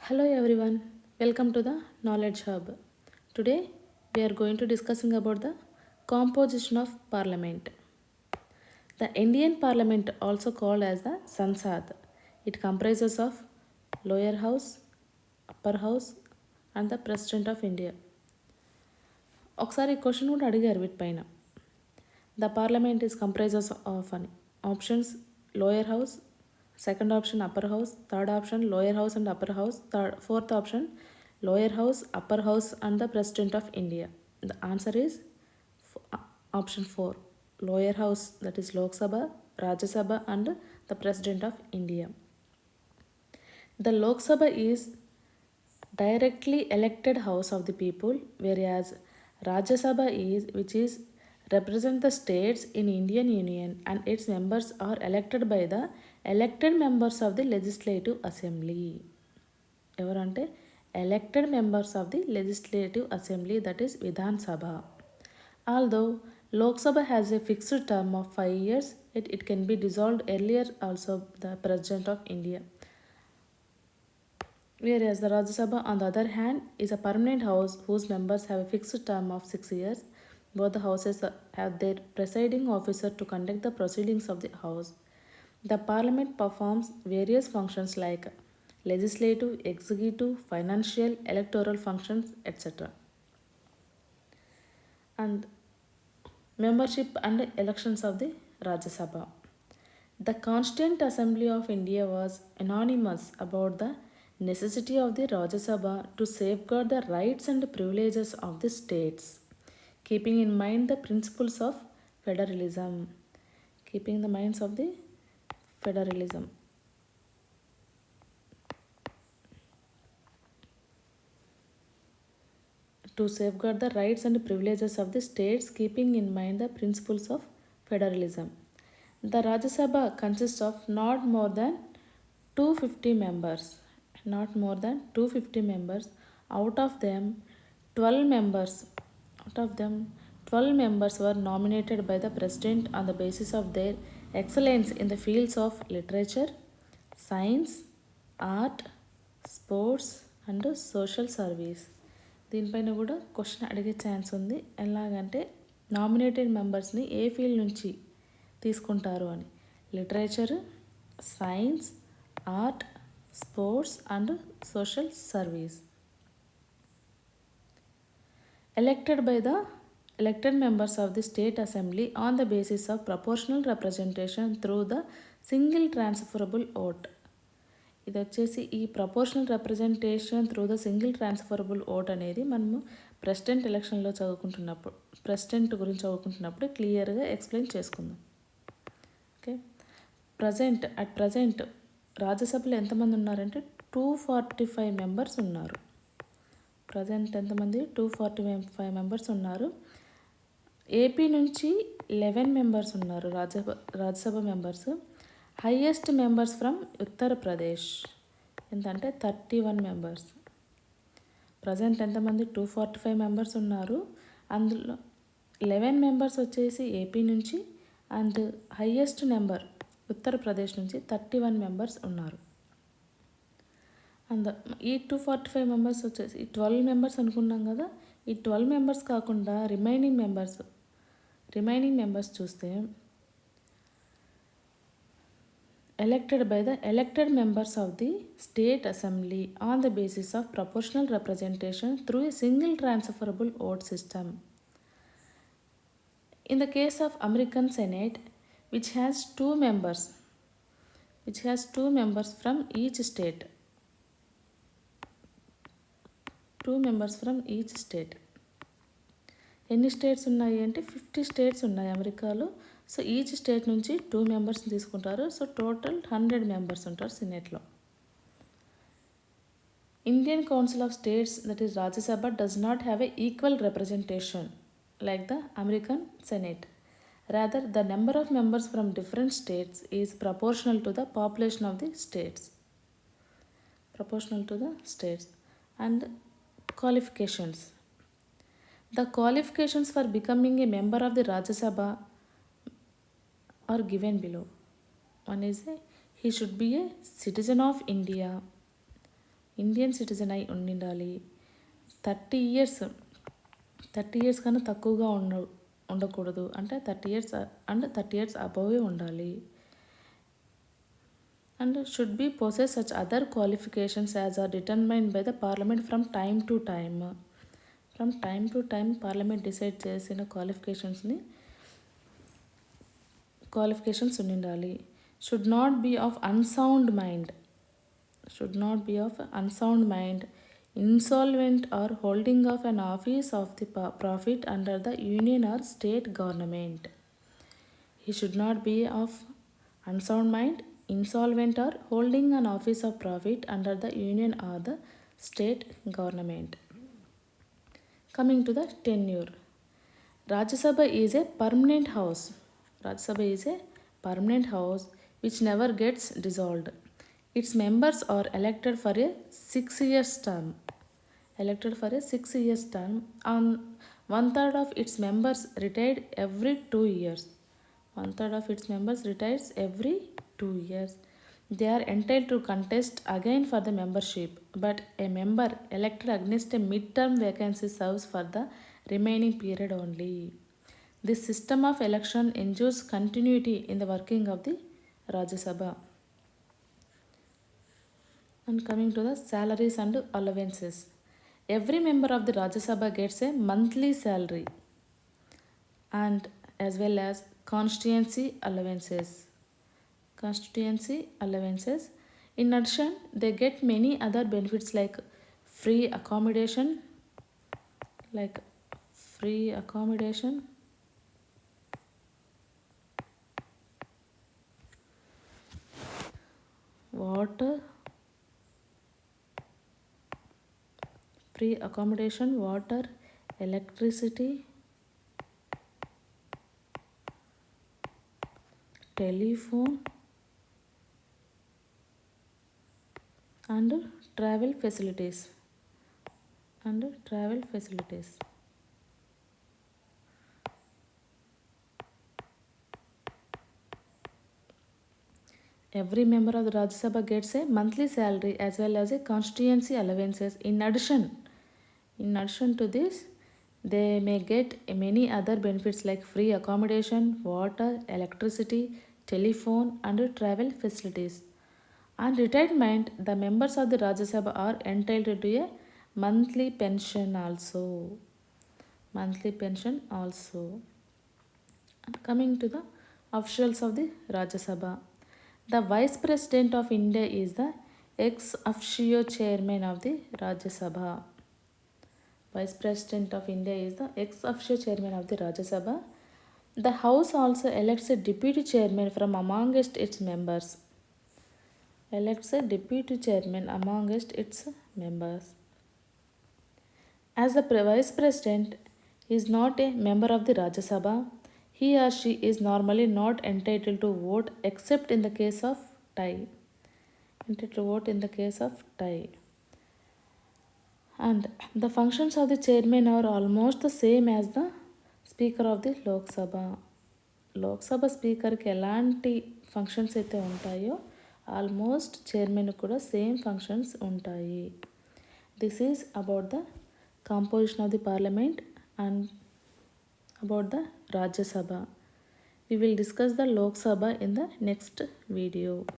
Hello everyone, welcome to the Knowledge Hub. Today we are going to discussing about the composition of Parliament. The Indian Parliament, also called as the Sansad, it comprises of lower house, upper house and the President of India. ఒకసారి ఈ question కూడా అడిగారు వీటిపైన. The parliament is comprises of an options lower house, second option upper house, third option lower house and upper house, fourth option lower house, upper house and the president of India. The answer is option 4, lower house, that is Lok Sabha, Rajya Sabha and the president of India. The Lok Sabha is directly elected house of the people, whereas Rajya Sabha is which is represent the states in Indian Union and its members are elected by the elected members of the legislative assembly. Evarante elected members of the legislative assembly, that is Vidhan Sabha. Although Lok Sabha has a fixed term of 5 years, it can be dissolved earlier also the President of India. Whereas the Rajya Sabha on the other hand is a permanent house whose members have a fixed term of 6 years. Both the houses have their presiding officer to conduct the proceedings of the house. The parliament performs various functions like legislative, executive, financial, electoral functions, etc. And membership and elections of the Rajya Sabha. The Constituent Assembly of India was unanimous about the necessity of the Rajya Sabha to safeguard the rights and privileges of the states, keeping in mind the principles of federalism. Keeping the minds of the federalism. To safeguard the rights and privileges of the states, keeping in mind the principles of federalism. The Rajya Sabha consists of not more than 250 members. Not more than 250 members. Out of them, 12 members were nominated by the President on the basis of their excellence in the fields of literature, science, art, sports and social service. దీనిపైన కూడా question అడిగే chance ఉంది. ఎలాగంటే nominated మెంబర్స్ని ఏ field నుంచి తీసుకుంటారు అని. Literature, science, art, sports and social service. Elected members of the state assembly on the basis of proportional representation through the single transferable vote. ఇది వచ్చేసి ఈ proportional representation through the single transferable vote అనేది మనము president ఎలక్షన్లో చదువుకుంటున్నప్పుడు president గురించి చదువుకుంటున్నప్పుడు క్లియర్గా explain చేసుకుందాం. Okay, present రాజ్యసభలో ఎంతమంది ఉన్నారంటే 245 మెంబర్స్ ఉన్నారు. ప్రజెంట్ ఎంతమంది 245 మెంబర్స్ ఉన్నారు. ఏపీ నుంచి 11 మెంబర్స్ ఉన్నారు Rajya Sabha members. Highest members from Uttar Pradesh ఎంతంటే 31 మెంబర్స్. ప్రజెంట్ ఎంతమంది 245 మెంబర్స్ ఉన్నారు. అందులో 11 మెంబర్స్ వచ్చేసి ఏపీ నుంచి అండ్ హైయెస్ట్ నెంబర్ ఉత్తరప్రదేశ్ నుంచి 31 మెంబర్స్ ఉన్నారు. అండ్ ఈ 245 మెంబర్స్ వచ్చేసి 12 మెంబర్స్ అనుకున్నాం కదా. ఈ 12 మెంబర్స్ కాకుండా రిమైనింగ్ మెంబర్స్ చూస్తే elected by the elected members of the state assembly on the basis of proportional representation through a single transferable vote system. In the case of American Senate, which has two members from each state. ఎన్ని states ఉన్నాయి అంటే 50 states ఉన్నాయి అమెరికాలో. So each state నుంచి 2 మెంబర్స్ని తీసుకుంటారు. So total 100 members ఉంటారు సెనేట్లో. Indian council of states, that is Rajya Sabha, does not have a equal representation like the American senate. Rather the number of members from different states is proportional to the population of the states. And qualifications. The qualifications for becoming a member of the Rajya Sabha are given below. One is he should be a citizen of India. Indian citizen అయి ఉండాలి. 30 years కన్నా తక్కువగా ఉండకూడదు. అంటే 30 years and 30 years above ఉండాలి. And should be possess such other qualifications as are determined by the parliament from time to time. From time to time parliament decide చేసిన qualifications ఉండాలి. Should not be of unsound mind, insolvent or holding of an office of the profit under the union or state government. He should not be of unsound mind, insolvent or holding an office of profit under the union or the state government. Coming to the tenure. Rajya Sabha is a permanent house. Rajya Sabha is a permanent house which never gets dissolved. Its members are elected for a 6-year term. And one third of its members retired every 2 years. They are entitled to contest again for the membership, but a member elected against a mid-term vacancy serves for the remaining period only. This system of election ensures continuity in the working of the Rajya Sabha. And coming to the salaries and allowances. Every member of the Rajya Sabha gets a monthly salary and as well as constituency allowances. In addition, they get many other benefits like free accommodation, water, electricity, telephone and travel facilities. Every member of the Rajya Sabha gets a monthly salary as well as a constituency allowances. In addition to this, they may get many other benefits like free accommodation, water, electricity, telephone and travel facilities. On retirement, the members of the Rajya Sabha are entitled to a monthly pension also. And coming to the officials of the Rajya Sabha. The Vice President of India is the ex officio chairman of the Rajya Sabha. Vice President of India is the ex officio chairman of the Rajya Sabha. The House also elects a deputy chairman from amongst its members. As the Vice President is not a member of the Rajya Sabha, he or she is normally not entitled to vote except in the case of tie. And the functions of the chairman are almost the same as the speaker of the Lok Sabha. Lok Sabha speaker ki elanti functions aithe untayo almost chairman kuda same functions untayi. This is about the composition of the parliament and about the Rajya Sabha. We will discuss the Lok Sabha in the next video.